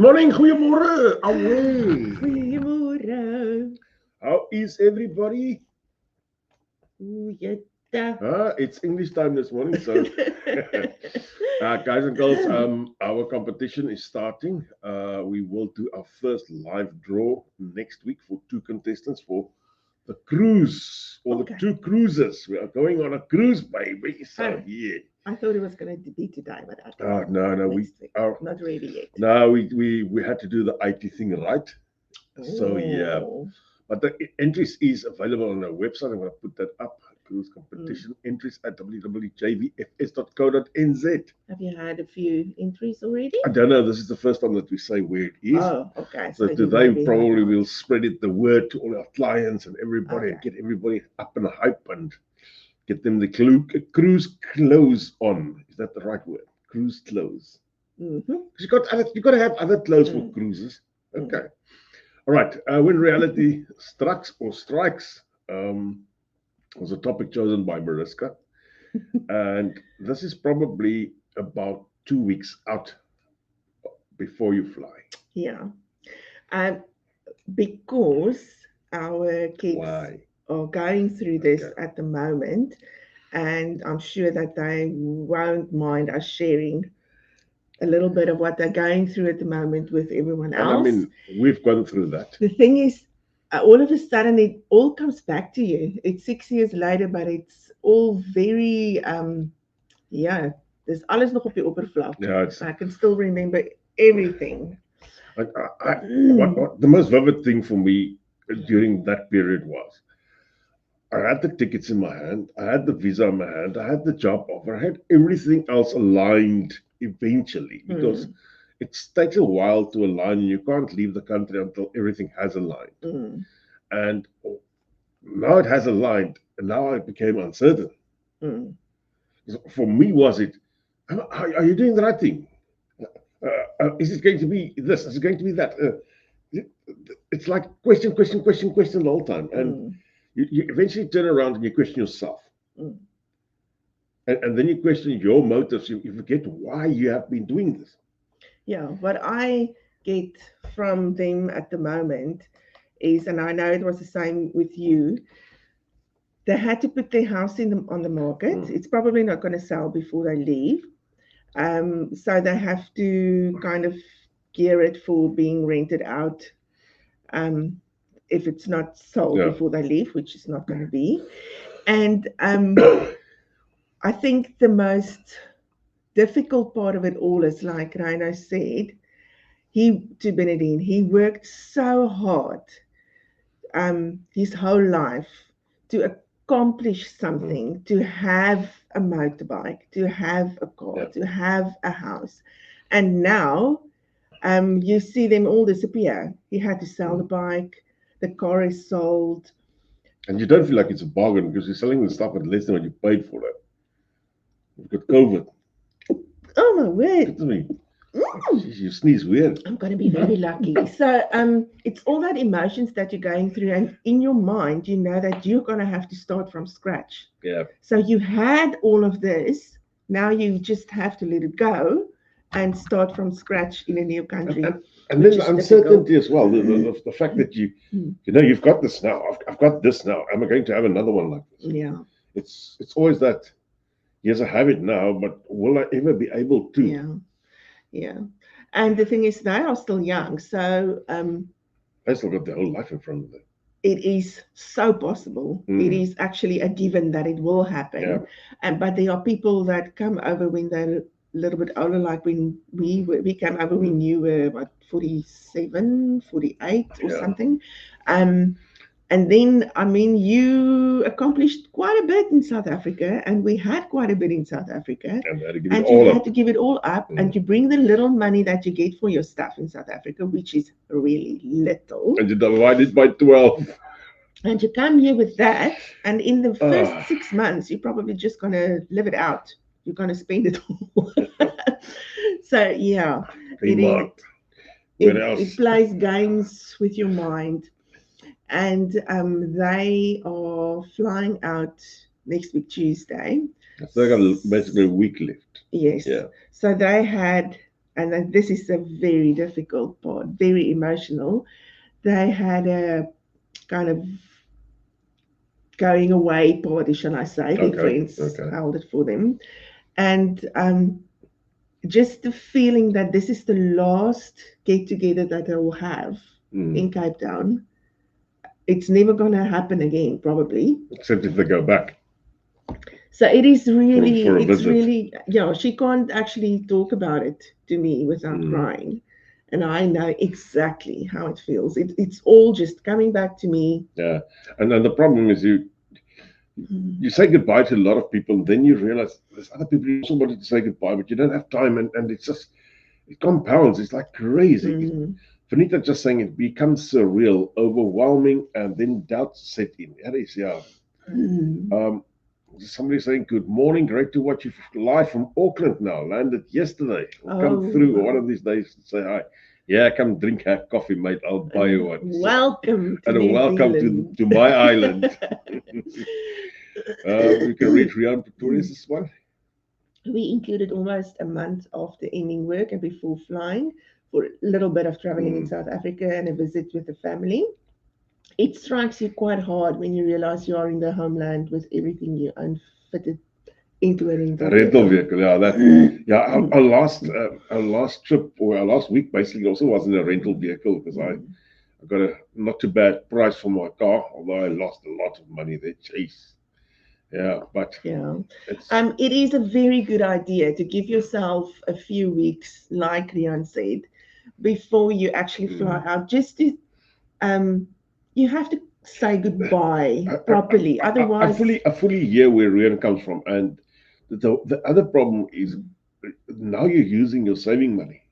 morning, goeiemorgen. Away. Goeiemorgen. How is everybody? Goeiedag. It's English time this morning, so guys and girls, our competition is starting. We will do our first live draw next week for 2 contestants for the cruise or Okay. the 2 cruises. We are going on a cruise, baby. So Oh. yeah. I thought it was going to be today, but I think Oh no, we next week. are Not ready yet. no, we had to do the IT thing right. So yeah. Oh. But the entries is available on our website. I'm going to put that up. Cruise competition entries at www.jvfs.co.nz. Have you had a few entries already? I don't know. This is the first time that we say where it is. Oh, okay. So you today maybe probably have not. we'll spread it the word to all our clients and everybody and Okay. get everybody up and hype and get them the cruise clothes on. Is that the right word? Cruise clothes. Mm-hmm. Because you got to have other clothes for cruises. Okay. All right. When reality strikes, was a topic chosen by Mariska, and this is probably about 2 weeks out before you fly. Yeah. Because our kids Why? are going through this Okay. at the moment, and I'm sure that they won't mind us sharing a little bit of what they're going through at the moment with everyone And I else. mean, we've gone through that. The thing is, all of a sudden, it all comes back to you. It's 6 years later, but it's all very, yeah, there's alles nog op die oppervlak. Yeah, it's I can still remember everything. what the most vivid thing for me during that period was I had the tickets in my hand, I had the visa in my hand, I had the job offer, I had everything else aligned eventually because it takes a while to align and you can't leave the country until everything has aligned. And now it has aligned and now I became uncertain. For me, was it, are you doing the right thing? Is it going to be this? Is it going to be that? It's like question the whole time. And you eventually turn around and you question yourself. And then you question your motives. You forget why you have been doing this. Yeah, what I get from them at the moment is, and I know it was the same with you, they had to put their house on the market. It's probably not going to sell before they leave. So they have to kind of gear it for being rented out if it's not sold before they leave, which is not going to be. And I think the most difficult part of it all is, like Rhino said, to Benedine, he worked so hard his whole life to accomplish something, to have a motorbike, to have a car, to have a house. And now you see them all disappear. He had to sell the bike, the car is sold. And you don't feel like it's a bargain because you're selling the stuff at less than what you paid for it. You've got COVID. Oh my word. Look at me. Jeez, you sneeze weird. I'm going to be very lucky. So it's all that emotions that you're going through, and in your mind, you know that you're going to have to start from scratch. Yeah. So you had all of this. Now you just have to let it go and start from scratch in a new country. And then the uncertainty as well. The fact that you've got this now. I've got this now. Am I going to have another one like this? Yeah. It's always that. Yes, I have it now, but will I ever be able to? Yeah. Yeah. And the thing is, they are still young, so they still got their whole life in front of them. It is so possible. It is actually a given that it will happen. Yeah. But there are people that come over when they're a little bit older, like when we came over when you were what, 47, 48 or something. And then, I mean, you accomplished quite a bit in South Africa, and we had quite a bit in South Africa. And you had to give it all up, and you bring the little money that you get for your stuff in South Africa, which is really little. And you divide it by 12. And you come here with that, and in the first 6 months, you're probably just going to live it out. You're going to spend it all. So, yeah. It plays games with your mind. And they are flying out next week, Tuesday. So they got basically a week left. Yes. Yeah. So they had and then this is a very difficult part, very emotional. They had a kind of going away party, shall I say. Their Okay. friends Okay. held it for them. And just the feeling that this is the last get together that I will have in Cape Town. It's never going to happen again, probably. Except if they go back So it is really, for a it's visit. really, she can't actually talk about it to me without crying. And I know exactly how it feels. It's all just coming back to me. Yeah. And then the problem is you say goodbye to a lot of people, and then you realize there's other people you also wanted to say goodbye, but you don't have time, and it's just it compounds. It's like crazy. Vanita just saying it becomes surreal, overwhelming, and then doubts set in. That is, yeah. Somebody saying, "Good morning, great to watch you live from Auckland now. Landed yesterday. I'll come through one of these days and say hi. Yeah, come drink a coffee, mate. I'll buy you one. Welcome to And a New welcome Zealand. to my island." We can read Rian Pretorius' one. We included almost a month after ending work and before flying for a little bit of traveling in South Africa and a visit with the family. It strikes you quite hard when you realize you are in the homeland with everything you own fitted into a rental A rental vehicle. vehicle, yeah. Our last trip or our last week basically also was in a rental vehicle because I got a not too bad price for my car, although I lost a lot of money there. Jeez. Yeah, but Yeah. it's It is a very good idea to give yourself a few weeks, like Rian said, before you actually fly out, just to you have to say goodbye properly. Otherwise, I fully hear where Rian comes from, and the other problem is now you're using your saving money.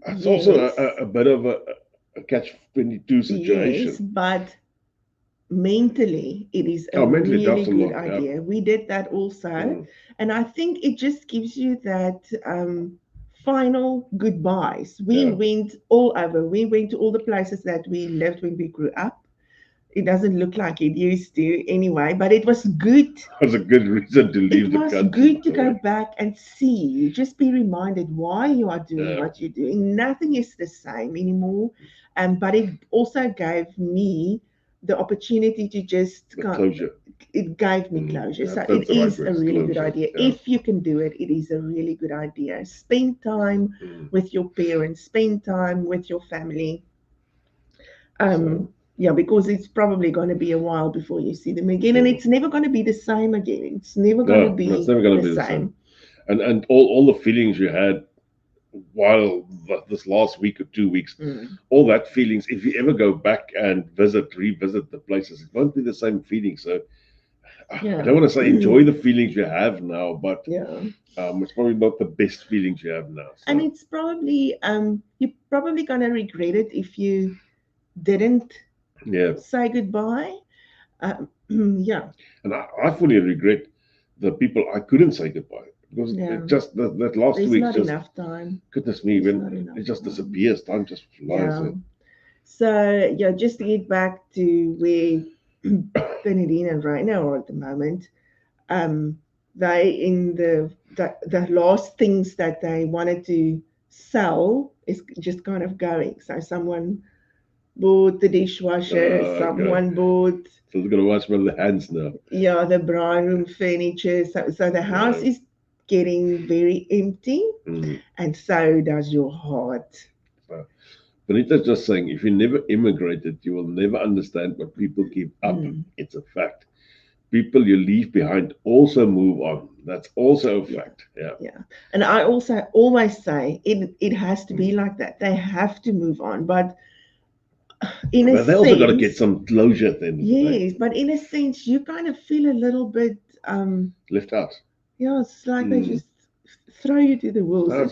It's also yes, a bit of a catch-22 yes, situation. but mentally, it is a Oh, mentally it really helps a good lot. Yeah. idea. We did that also. Mm. And I think it just gives you that final goodbyes. We Yeah. went all over. We went to all the places that we lived when we grew up. It doesn't look like it used to anyway, but it was good. That's a good reason to It leave the was country, by good to the go way. back and see, just be reminded why you are doing Yeah. what you're doing. Nothing is the same anymore. But it also gave me the opportunity to just The closure. it gave me closure. Yeah, So that's it the right is a word. really good Closure. idea. Yeah. If you can do it, it is a really good idea. Spend time Mm. with your parents, spend time with your family. So Yeah, because it's probably going to be a while before you see them again, and it's never going to be the same again. It's never going to no, no, it's be never gonna the be the same. same. And all the feelings you had while this last week or 2 weeks, Mm. all that feelings. If you ever go back and revisit the places, it won't be the same feeling. So I Yeah. don't want to say enjoy the feelings you have now, but Yeah. it's probably not the best feelings you have now. And So it's probably you're probably gonna regret it if you didn't yeah, say goodbye. Yeah. and I fully regret the people I couldn't say goodbye because Yeah. it just that last 2 There's weeks not just enough time. goodness me There's when not enough it just time. disappears, time just flies. Yeah. So yeah, just to get back to where Bernadine and Raina are at the moment, um, they in the last things that they wanted to sell is just kind of going. So someone bought the dishwasher, Okay, someone bought so it's gonna wash my hands now. the bright room furniture. So the house Yeah. is getting very empty, Mm. and so does your heart. So, Benita's just saying, if you never immigrated, you will never understand what people give up. Mm, It's a fact. People you leave behind also move on. That's also a yeah. fact. Yeah. Yeah. And I also always say it has to be Mm. like that. They have to move on. But in a But they also got to get sense, some closure at the end of the day. yes, but in a sense, you kind of feel a little bit, Left out. yeah, it's like they Mm. just throw you to the wolves. No,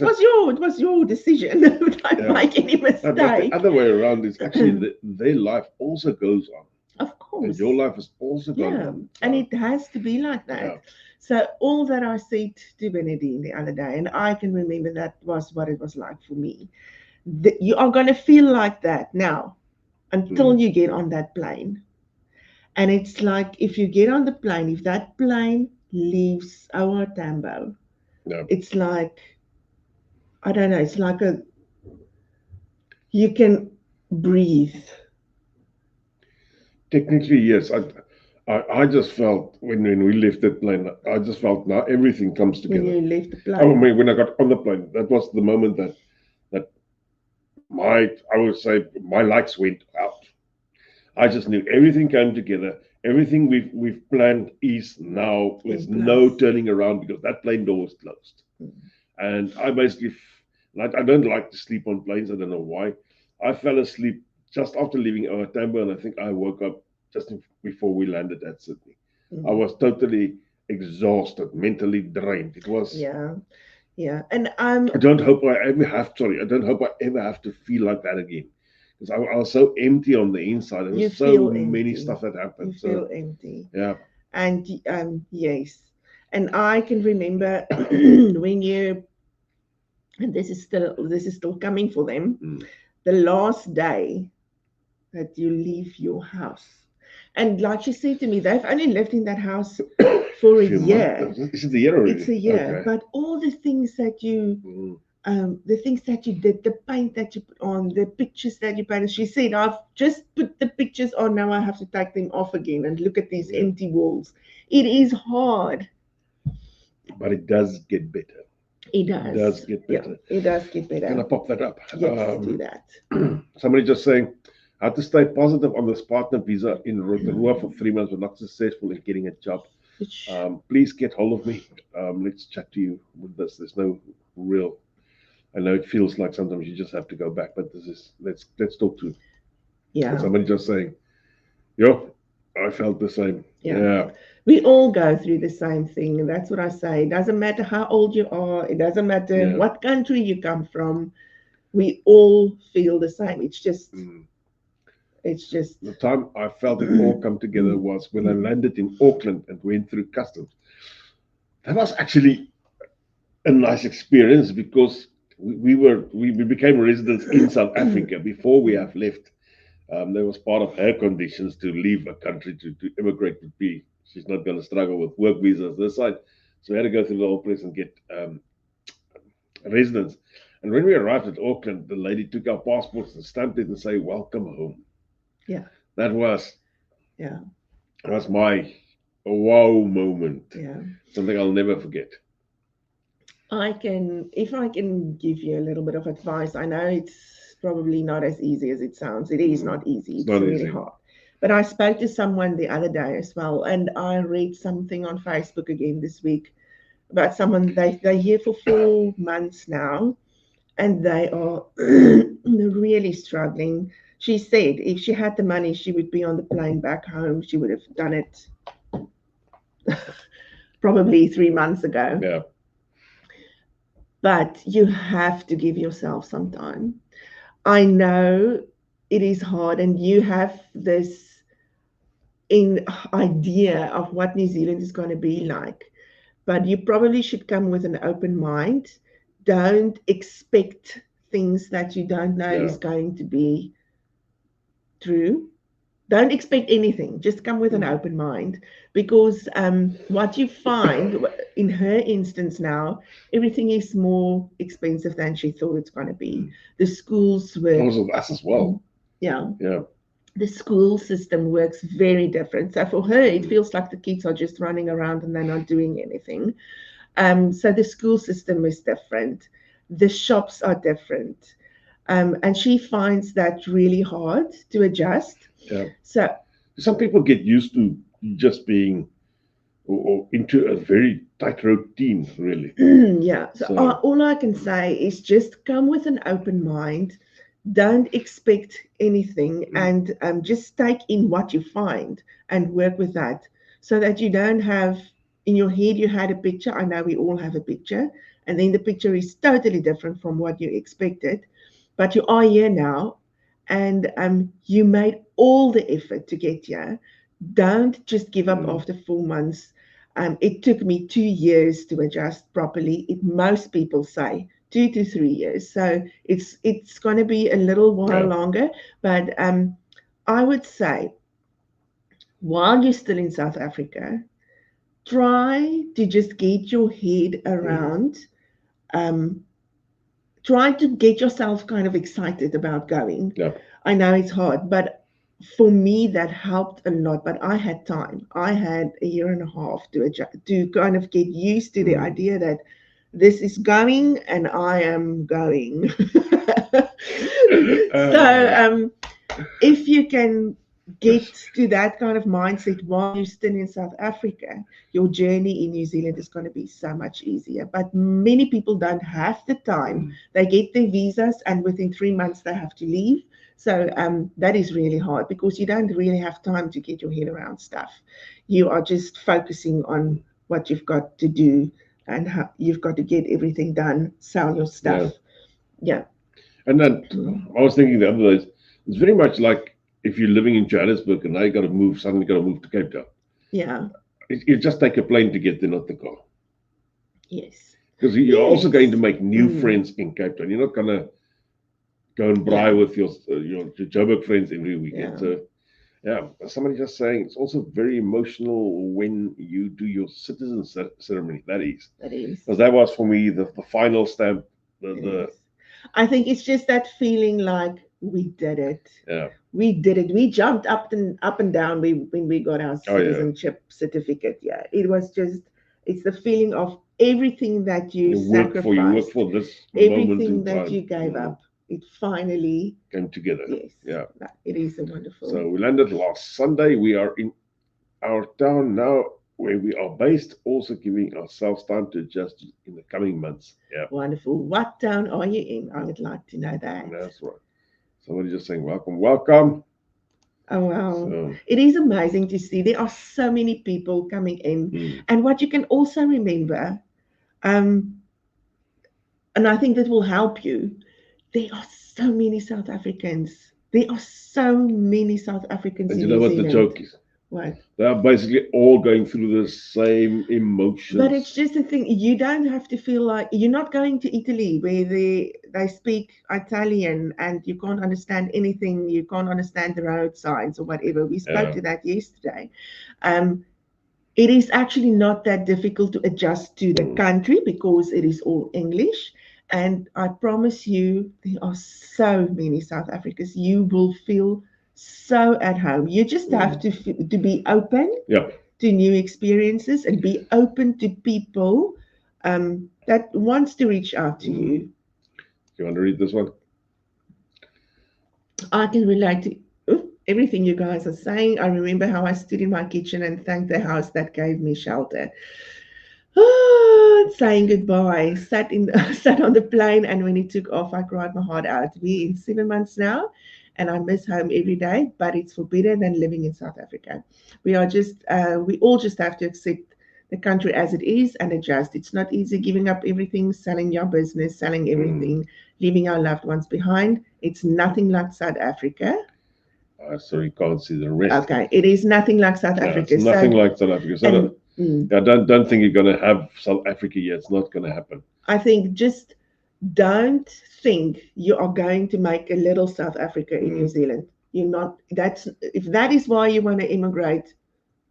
It was your decision. Don't yeah. make any But the mistake. other way around is actually their life also goes on. Of And course, your life has also gone yeah, on. and So, it has to be like yeah. that. So all that I said to Benedine the other day, and I can remember that was what it was like for me. You are going to feel like that now until Mm. you get on that plane. And it's like if you get on the plane, if that plane leaves our Tambo, Yeah. it's like I don't know, it's like you can breathe Technically, yes. I just felt when we left that plane, I just felt now everything comes when together. you left the Oh, I plane. mean, when I got on the plane, that was the moment that I would say my lights went out. I just knew everything came together. Everything we've planned is now. In There's no place. turning around because that plane door was closed. Mm. And I basically, like, I don't like to sleep on planes. I don't know why. I fell asleep just after leaving Tambo, and I think I woke up just before we landed at Sydney. I Mm. was totally exhausted, mentally drained. It was. Yeah, yeah. And I don't hope I ever have. Sorry, I don't hope I ever have to feel like that again. Because I was so empty on the inside. There you was so feel many empty. stuff that You happened. So feel empty. yeah, And yes. And I can remember when you, and this is still coming for them, mm. the last day that you leave your house. And like she said to me, they've only lived in that house for a Few months. year. Is it the year It's already? a year, Okay. but all Mm. the things that you did, the paint that you put on, the pictures that you painted. She said, I've just put the pictures on, now I have to take them off again and look at these Yeah. empty walls. It is hard. But it does get better. It It does does. get Yeah, better. it does get Can I better. pop that up? Yes, do that. Somebody just saying, how to stay positive on this partner visa in Rotorua for 3 months, but not successful in getting a job. Which, Please get hold of me. Let's chat to you with this. There's no real. I know it feels like sometimes you just have to go back, but this is let's talk to. yeah, Somebody just saying, yo, I felt the same. yeah. Yeah, We all go through the same thing. And that's what I say. It doesn't matter how old you are, it doesn't matter yeah. what country you come from. We all feel the same. Mm. It's just, The time I felt it all come together was when I landed in Auckland and went through customs. That was actually a nice experience because we became residents in South Africa before we have left. That was part of her conditions to leave a country to immigrate would be she's not going to struggle with work visas this side. So we had to go through the whole place and get residence. And when we arrived at Auckland, the lady took our passports and stamped it and say, "Welcome home." yeah, That was yeah, my wow moment. yeah. Something I'll never forget. If I can give you a little bit of advice, I know it's probably not as easy as it sounds. It is not easy, It's it's not really easy. hard. But I spoke to someone the other day as well, and I read something on Facebook again this week about someone, they're here for 4 months now, and they are really struggling. She said if she had the money, she would be on the plane back home. She would have done it probably 3 months ago. Yeah. But you have to give yourself some time. I know it is hard, and you have this in idea of what New Zealand is going to be like, but you probably should come with an open mind. Don't expect things that you don't know Yeah. is going to be true. Don't expect anything. Just come with an Mm. open mind, because what you find in her instance now, everything is more expensive than she thought it's going to be. Mm. The schools were, Also, us as well. yeah, Yeah. the school system works very different. So for her, it Mm. feels like the kids are just running around and they're not doing anything. So the school system is different. The shops are different. And she finds that really hard to adjust. Yeah. So, Some people get used to just being or into a very tight routine, really. yeah. So So, all I can say is just come with an open mind. Don't expect anything, mm. and just take in what you find and work with that, so that you don't have in your head you had a picture. I know we all have a picture, and then the picture is totally different from what you expected. But you are here now, and you made all the effort to get here. Don't just give up Mm. after 4 months. It took me 2 years to adjust properly. Most people say 2 to 3 years, so it's going to be a little while Yeah. longer. But I would say while you're still in South Africa, try to just get your head Mm. around um, try to get yourself kind of excited about going. Yeah. I know it's hard, but for me that helped a lot. But I had time. I had a year and a half to adjust, to kind of get used to the idea that this is going and I am going. So if you can get to that kind of mindset while you're still in South Africa, your journey in New Zealand is going to be so much easier. But many people don't have the time. They get their visas, and within 3 months they have to leave. So that is really hard because you don't really have time to get your head around stuff. You are just focusing on what you've got to do and how you've got to get everything done, sell your stuff. Yeah. And then I was thinking the other days, it's very much like if you're living in Johannesburg and now you got to move, suddenly got to move to Cape Town. Yeah. You just take a plane to get there, not the car. Yes. Because you're also going to make new friends in Cape Town. You're not going to go and braai with your Joburg friends every weekend. So, somebody just saying it's also very emotional when you do your citizen ceremony. That is. Because that was for me the final stamp. I think it's just that feeling like we did it. Yeah. We did it. We jumped up and down when we got our citizenship certificate. Yeah. It was just, it's the feeling of everything that you sacrificed. You work for this everything that you gave up. It finally came together. Yes. Yeah. It is a wonderful. So we landed last Sunday. We are in our town now where we are based, also giving ourselves time to adjust in the coming months. Yeah. Wonderful. What town are you in? I would like to know that. That's right. Somebody just saying, welcome. Oh, wow. So, it is amazing to see. There are so many people coming in. And what you can also remember, and I think that will help you, there are so many South Africans. There are so many South Africans and in you know New what Zealand. The joke is? What? They are basically all going through the same emotions. But it's just a thing. You don't have to feel like you're not going to Italy where they speak Italian and you can't understand anything. You can't understand the road signs or whatever. We spoke to that yesterday. It is actually not that difficult to adjust to the country because it is all English. And I promise you, there are so many South Africans. You will feel so at home. You just have to be open to new experiences and be open to people that wants to reach out to you. You want to read this one? I can relate to everything you guys are saying. I remember how I stood in my kitchen and thanked the house that gave me shelter. Saying goodbye, sat on the plane, and when it took off, I cried my heart out. We're in 7 months now, and I miss home every day, but it's for better than living in South Africa. We all just have to accept the country as it is and adjust. It's not easy giving up everything, selling your business, selling everything, leaving our loved ones behind. It's nothing like South Africa. Sorry, can't see the rest. Okay, it is nothing like South Africa. It's nothing like South Africa. So don't think you're going to have South Africa yet. It's not going to happen. I think just don't think you are going to make a little South Africa in New Zealand. You're not. If that is why you want to immigrate,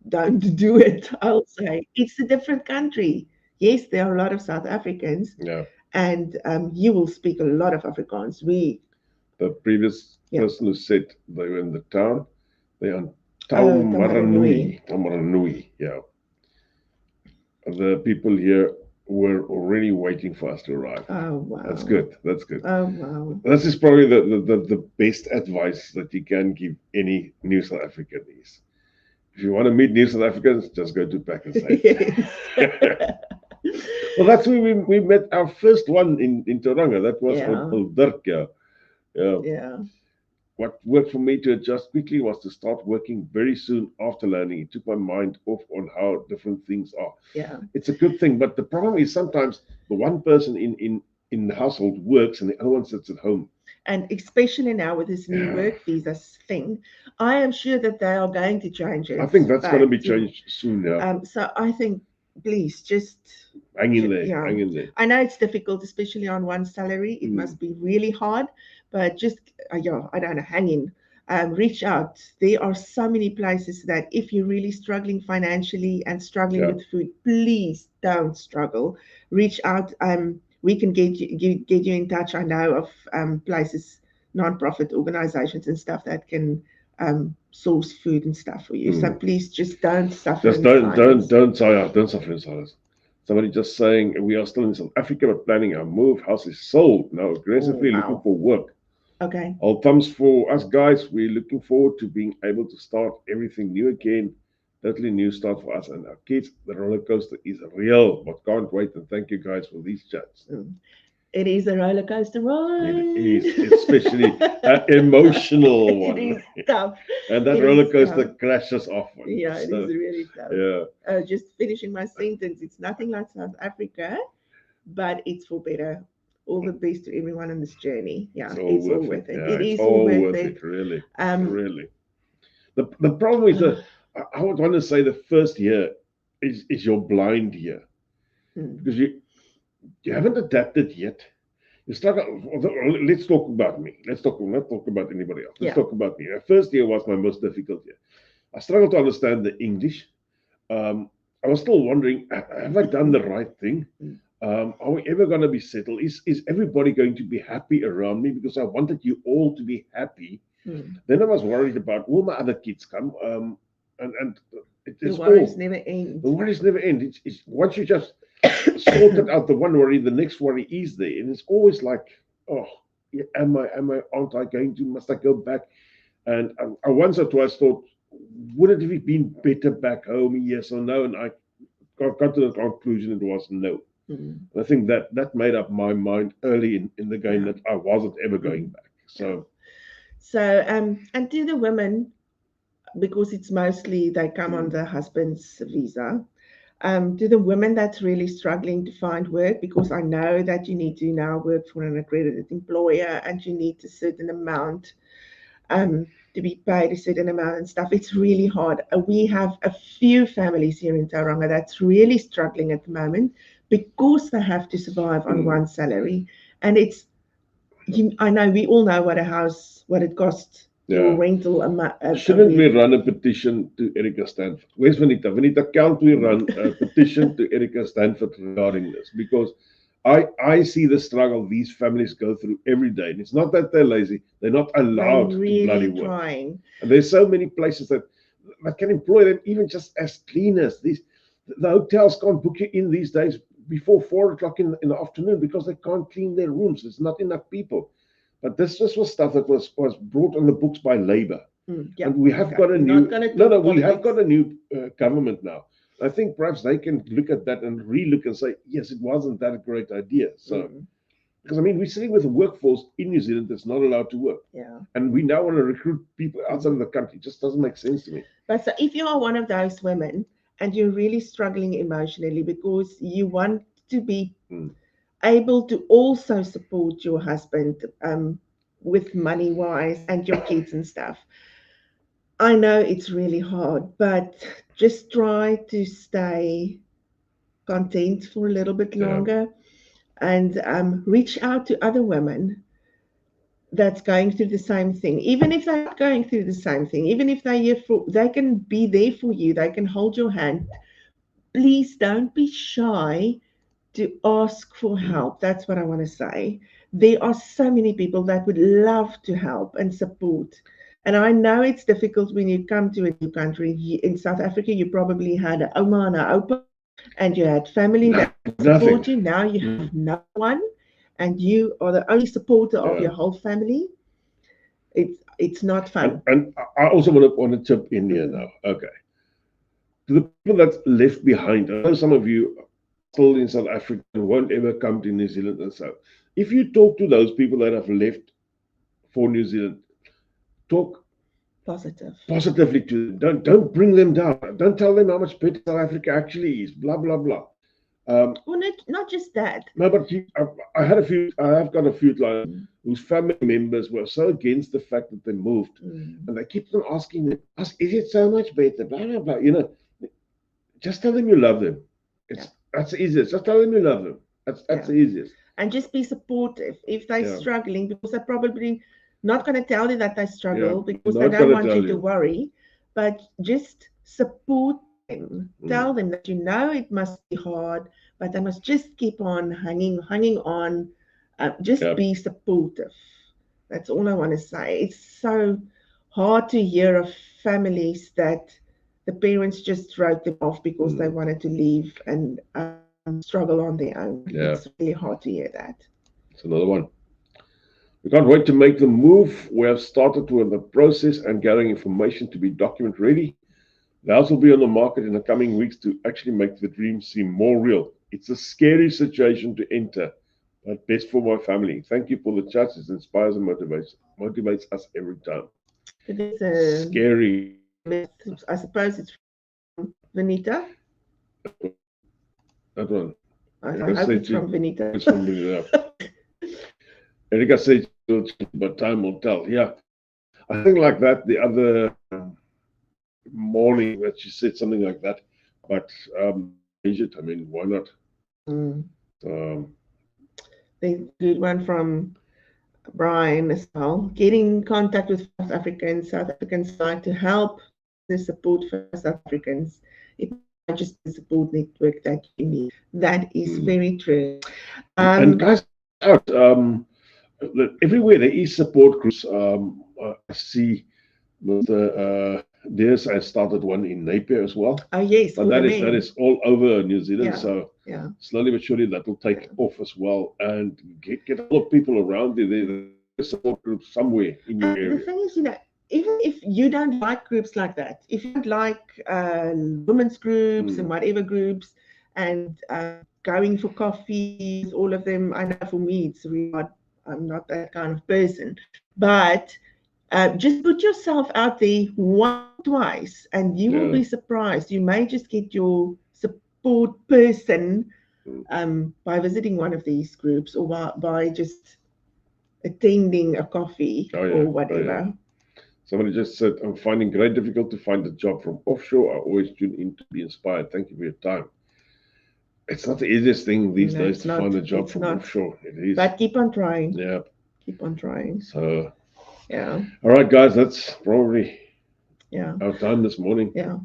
don't do it. I'll say it's a different country. Yes, there are a lot of South Africans. Yeah. And you will speak a lot of Afrikaans. The previous person who said they were in the town, they are Tamaranui. Yeah. The people here were already waiting for us to arrive. Oh, wow. That's good. Oh, wow. This is probably the best advice that you can give any new South African is. If you want to meet new South Africans, just go to Pack and Save. Well, that's where we met our first one in Tauranga. That was on Dirk. Yeah. What worked for me to adjust quickly was to start working very soon after learning. It took my mind off on how different things are. Yeah. It's a good thing, but the problem is sometimes the one person in the household works and the other one sits at home. And especially now with this new work visa thing, I am sure that they are going to change it. I think that's going to be changed soon now. So I think, please, just hang in there. I know it's difficult, especially on one salary. It must be really hard, but just, I don't know, hang in. Reach out. There are so many places that if you're really struggling financially and struggling with food, please don't struggle. Reach out. we can get you in touch. I know of places, non-profit organizations and stuff that can source food and stuff for you. So please just don't suffer Just in silence. don't suffer in silence. Somebody just saying we are still in South Africa but planning our move. House is sold now, Oh, aggressively looking wow. for work. Okay. All thumbs for us guys. We're looking forward to being able to start everything new again. Totally new start for us and our kids. The roller coaster is real, but can't wait. And thank you guys for these chats. It is a roller coaster ride. It is, especially an emotional It one. is tough. And that It roller is coaster tough. crashes often. Yeah, it is So, really tough. yeah. Just finishing my sentence. It's nothing like South Africa, but it's for better. All the best to everyone on this journey. Yeah, It's all it's all worth it. worth it. Yeah, It it's is all all worth worth it. it, really. Um, Really. The problem is that I would want to say the first year is your blind year because you haven't adapted yet. You start. Let's talk about me. Not talk about anybody else. Let's yeah. talk about me. The first year was my most difficult year. I struggled to understand the English. I was still wondering, have I done the right thing? Are we ever going to be settled? Is everybody going to be happy around me? Because I wanted you all to be happy. Then I was worried about will my other kids come? And The it's worries all never end. the worries never end. It's once you just sorted out the one worry, the next worry is there, and it's always like, oh, aren't I going to? Must I go back? And I once or twice thought, would it have been better back home? Yes or no? And I got to the conclusion it was no. I think that made up my mind early in the game that I wasn't ever going back. So and to the women, because it's mostly they come on the husband's visa. To the women that's really struggling to find work, because I know that you need to now work for an accredited employer and you need a certain amount to be paid a certain amount and stuff. It's really hard. We have a few families here in Tauranga that's really struggling at the moment because they have to survive on one salary. And I know we all know what it costs. Your rental shouldn't we run a petition to Erica Stanford? Where's Vanita? Vanita, can't we run a petition to Erica Stanford regarding this? Because I see the struggle these families go through every day. And it's not that they're lazy. They're not allowed really to bloody work. Trying. And there's so many places that can employ them even just as cleaners. The hotels can't book you in these days before 4 o'clock in the afternoon because they can't clean their rooms. There's not enough people. But this was stuff that was brought on the books by Labour. And we have got a new we have got a new government now. I think perhaps they can look at that and relook and say, yes, it wasn't that a great idea. So because I mean we're sitting with a workforce in New Zealand that's not allowed to work. And we now want to recruit people outside of the country. It just doesn't make sense to me. But so if you are one of those women and you're really struggling emotionally because you want to be able to also support your husband with money wise and your kids and stuff. I know it's really hard, but just try to stay content for a little bit longer and reach out to other women that's going through the same thing. Even if they're not going through the same thing, even if they can be there for you, they can hold your hand. Please don't be shy to ask for help. That's what I want to say. There are so many people that would love to help and support. And I know it's difficult when you come to a new country. In South Africa, you probably had an oma and an opa, and you had family that support you. Now you have no one, and you are the only supporter of your whole family. It's not fun. And I also want to chip in here now. Okay. To the people that's left behind, I know some of you are still in South Africa and won't ever come to New Zealand and so. If you talk to those people that have left for New Zealand, talk positively to them. Don't bring them down. Don't tell them how much better South Africa actually is. Blah blah blah. Well, not just that. No, but I have got a few clients whose family members were so against the fact that they moved, and they keep on asking them, "Is it so much better?" Blah blah blah. You know, just tell them you love them. That's the easiest. Just tell them you love them. That's the easiest. And just be supportive if they're struggling, because they're probably not going to tell you that they struggle because they don't want you to worry, but just support them. Tell them that you know it must be hard, but they must just keep on hanging on. Just Yeah. be supportive. That's all I want to say. It's so hard to hear of families that the parents just wrote them off because they wanted to leave and struggle on their own. Yeah. It's really hard to hear that. It's another one. We can't wait to make the move. We have started with the process and gathering information to be document ready. The house will be on the market in the coming weeks to actually make the dream seem more real. It's a scary situation to enter, but best for my family. Thank you for the chats. It inspires and motivates us every time. There's Scary. I suppose it's from Vanita. That one. I hope it's from Vanita. It's from Vanita. Erika said, but time will tell. Yeah. I think like that the other morning that she said something like that. But Egypt, I mean, why not? Um, The good one from Brian as well. Get in contact with South Africans. South Africans like to help business support for South Africans. It might just be the support network that you need. That is very true. and guys, out everywhere there is support groups. I see Mr. Deers has started one in Napier as well. Oh yes, but that is all over New Zealand. Yeah. So Yeah. slowly but surely that will take off as well, and get a lot of people around you. There's support groups somewhere in your area. The thing is, even if you don't like groups like that, if you don't like women's groups and whatever groups, and going for coffee with all of them, I know for me it's really not. I'm not that kind of person, but just put yourself out there once, twice, and you will be surprised. You may just get your support person by visiting one of these groups, or by just attending a coffee or whatever. Somebody just said, I'm finding great difficult to find a job from offshore. I always tune in to be inspired. Thank you for your time. It's not the easiest thing these days to find a job from offshore. It is. But keep on trying. Yeah. Keep on trying. So, yeah. All right, guys, that's probably our time this morning. Yeah.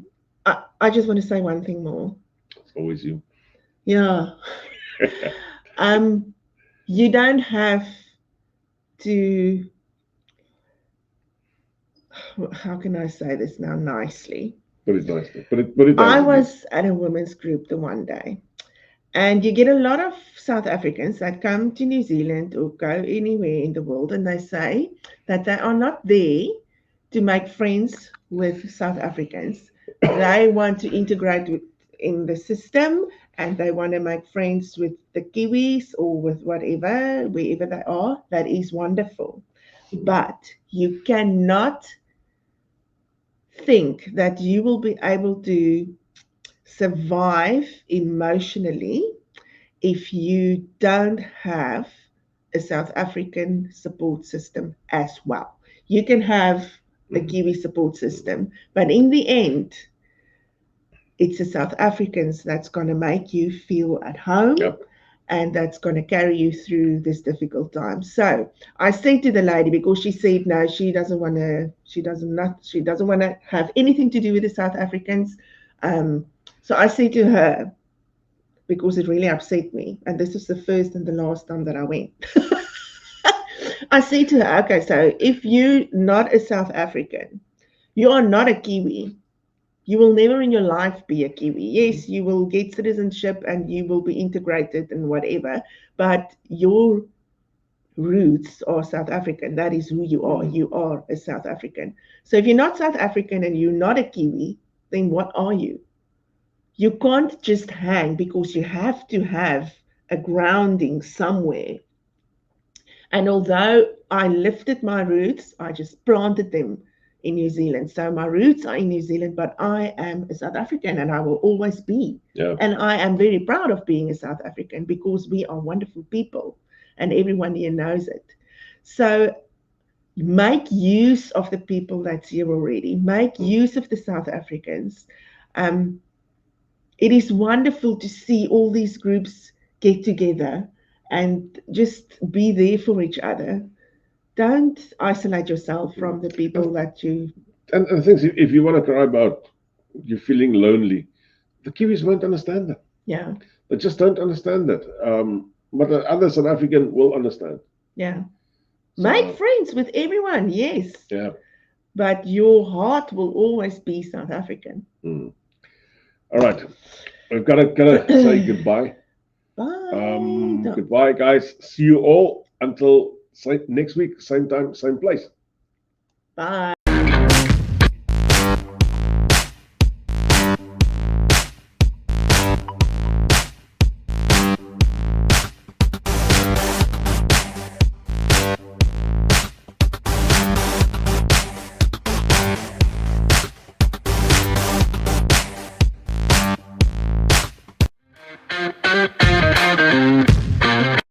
I just want to say one thing more. It's always you. Yeah. You don't have to, how can I say this now nicely? Put it nicely. Put it I was at a women's group the one day, and you get a lot of South Africans that come to New Zealand or go anywhere in the world, and they say that they are not there to make friends with South Africans. They want to integrate in the system, and they want to make friends with the Kiwis or with whatever, wherever they are. That is wonderful. But you cannot think that you will be able to survive emotionally if you don't have a South African support system as well. You can have a Kiwi support system, but in the end, it's the South Africans that's going to make you feel at home. Yep. And that's going to carry you through this difficult time. So I said to the lady, because she said no, she doesn't want to have anything to do with the South Africans. So I said to her, because it really upset me, and this is the first and the last time that I went. I said to her, okay, so if you're not a South African, you are not a Kiwi. You will never in your life be a Kiwi. Yes, you will get citizenship and you will be integrated and whatever, but your roots are South African. That is who you are. You are a South African. So if you're not South African and you're not a Kiwi, then what are you? You can't just hang, because you have to have a grounding somewhere. And although I lifted my roots, I just planted them in New Zealand. So my roots are in New Zealand, but I am a South African, and I will always be. Yeah. And I am very proud of being a South African, because we are wonderful people and everyone here knows it. So make use of the people that's here already. Make use of the South Africans. It is wonderful to see all these groups get together and just be there for each other. Don't isolate yourself from the people that you... And the things, if you want to cry about you're feeling lonely, the Kiwis won't understand that. Yeah. They just don't understand it. But the other South African will understand. Yeah. So, Make friends with everyone, yes. yeah. But your heart will always be South African. Mm. All right. We've gotta say goodbye. Bye. Goodbye, guys. See you all until next week, same time, same place. Bye.